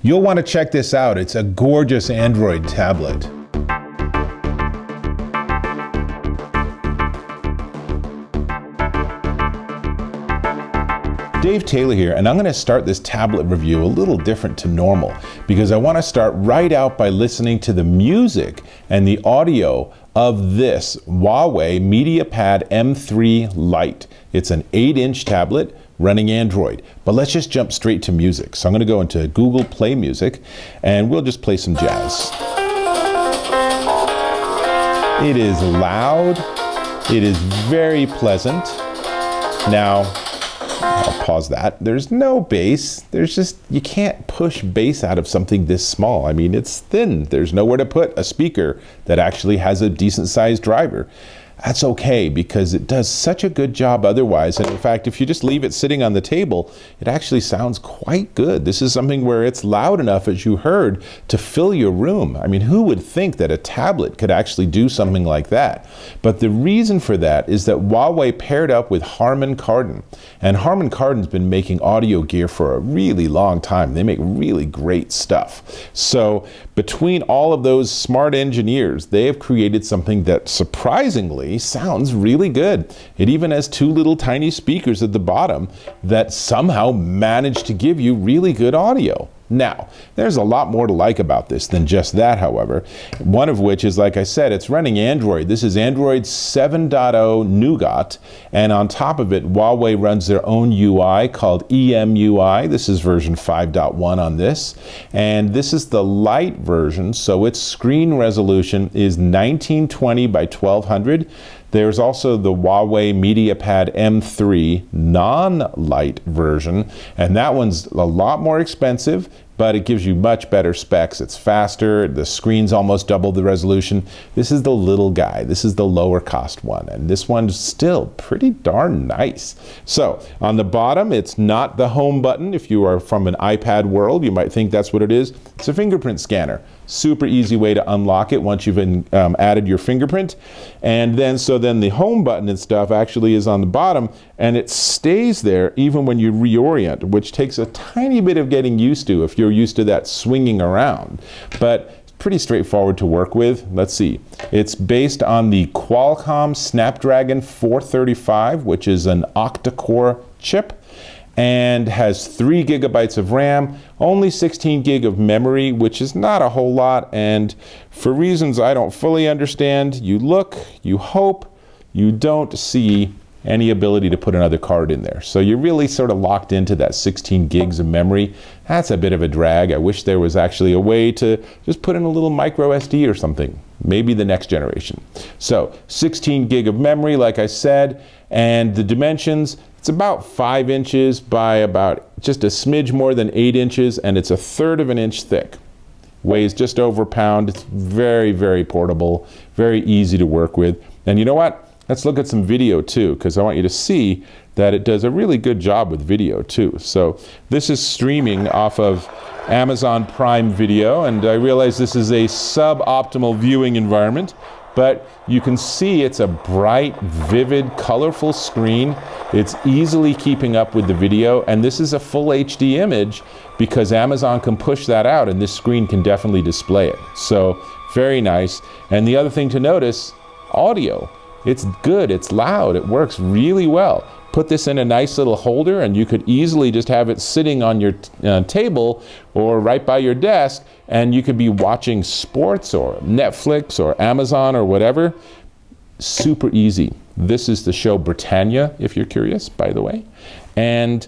You'll want to check this out. It's a gorgeous Android tablet. Dave Taylor here, and I'm going to start this tablet review a little different to normal because I want to start right out by listening to the music and the audio of this Huawei MediaPad M3 Lite. It's an 8-inch tablet running Android, but let's just jump straight to music. So I'm going to go into Google Play Music and we'll just play some jazz. It is loud, it is very pleasant. Now, I'll pause that. There's no bass. There's just, you can't push bass out of something this small. I mean, it's thin. There's nowhere to put a speaker that actually has a decent sized driver. That's okay because it does such a good job otherwise. And in fact, if you just leave it sitting on the table, it actually sounds quite good. This is something where it's loud enough, as you heard, to fill your room. I mean, who would think that a tablet could actually do something like that? But the reason for that is that Huawei paired up with Harman Kardon. And Harman Kardon's been making audio gear for a really long time. They make really great stuff. So between all of those smart engineers, they have created something that surprisingly sounds really good. It even has two little tiny speakers at the bottom that somehow manage to give you really good audio. Now, there's a lot more to like about this than just that, however. One of which is, like I said, it's running Android. This is Android 7.0 Nougat, and on top of it, Huawei runs their own UI called EMUI. This is version 5.1 on this, and this is the Lite version, so its screen resolution is 1920 by 1200. There's also the Huawei MediaPad M3 non-Lite version, and that one's a lot more expensive, but it gives you much better specs. It's faster, the screen's almost double the resolution. This is the little guy, this is the lower cost one, and this one's still pretty darn nice. So on the bottom, it's not the home button. If you are from an iPad world, you might think that's what it is. It's a fingerprint scanner. Super easy way to unlock it once you've added your fingerprint. And then then the home button and stuff actually is on the bottom, and it stays there even when you reorient, which takes a tiny bit of getting used to if you're used to that swinging around. But it's pretty straightforward to work with. Let's see. It's based on the Qualcomm Snapdragon 435, which is an octa-core chip, and has 3 gigabytes of RAM, only 16 gig of memory, which is not a whole lot, and for reasons I don't fully understand, you look, you hope, you don't see any ability to put another card in there. So you're really sort of locked into that 16 gigs of memory. That's a bit of a drag. I wish there was actually a way to just put in a little micro SD or something. Maybe the next generation. So 16 gig of memory, like I said, and the dimensions, it's about 5 inches by about just a smidge more than 8 inches, and it's 1/3 of an inch thick. Weighs just over a pound. It's very, very portable, very easy to work with. And you know what? Let's look at some video too, because I want you to see that it does a really good job with video too. So this is streaming off of Amazon Prime Video, and I realize this is a suboptimal viewing environment, but you can see it's a bright, vivid, colorful screen. It's easily keeping up with the video, and this is a full HD image because Amazon can push that out and this screen can definitely display it. So very nice. And the other thing to notice, audio. It's good, it's loud, it works really well. Put this in a nice little holder and you could easily just have it sitting on your table or right by your desk, and you could be watching sports or Netflix or Amazon or whatever. Super easy. This is the show Britannia, if you're curious, by the way. And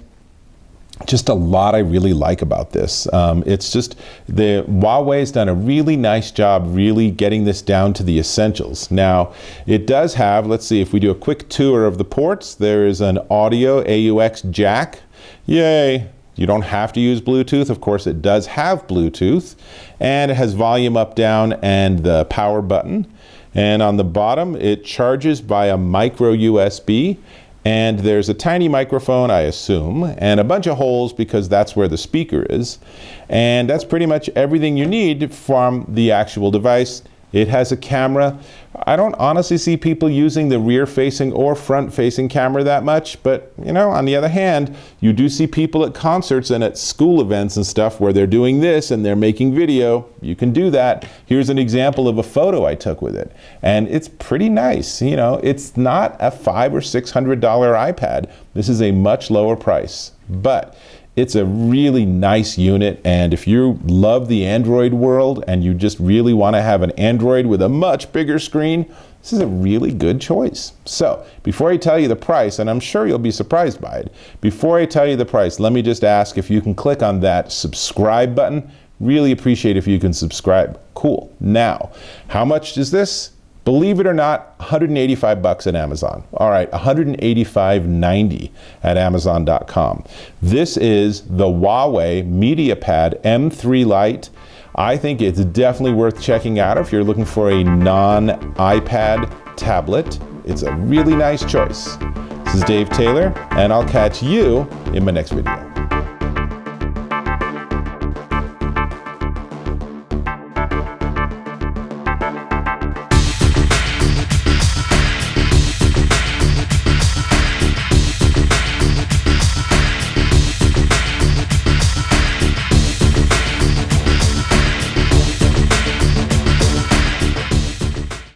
just a lot I really like about this. It's just, Huawei's done a really nice job really getting this down to the essentials. Now, it does have, let's see, if we do a quick tour of the ports, there is an audio AUX jack. Yay! You don't have to use Bluetooth. Of course, it does have Bluetooth. And it has volume up, down, and the power button. And on the bottom, it charges by a micro USB. And there's a tiny microphone, I assume, and a bunch of holes because that's where the speaker is. And that's pretty much everything you need from the actual device. It has a camera. I don't honestly see people using the rear-facing or front-facing camera that much, but you know, on the other hand, you do see people at concerts and at school events and stuff where they're doing this and they're making video. You can do that. Here's an example of a photo I took with it, and it's pretty nice. You know, it's not a $500 or $600 iPad. This is a much lower price, but it's a really nice unit, and if you love the Android world and you just really want to have an Android with a much bigger screen, this is a really good choice. So, before I tell you the price, and I'm sure you'll be surprised by it, before I tell you the price, let me just ask if you can click on that subscribe button. Really appreciate if you can subscribe. Cool. Now, how much is this? Believe it or not, $185 at Amazon. All right, $185.90 at Amazon.com. This is the Huawei MediaPad M3 Lite. I think it's definitely worth checking out if you're looking for a non-iPad tablet. It's a really nice choice. This is Dave Taylor, and I'll catch you in my next video.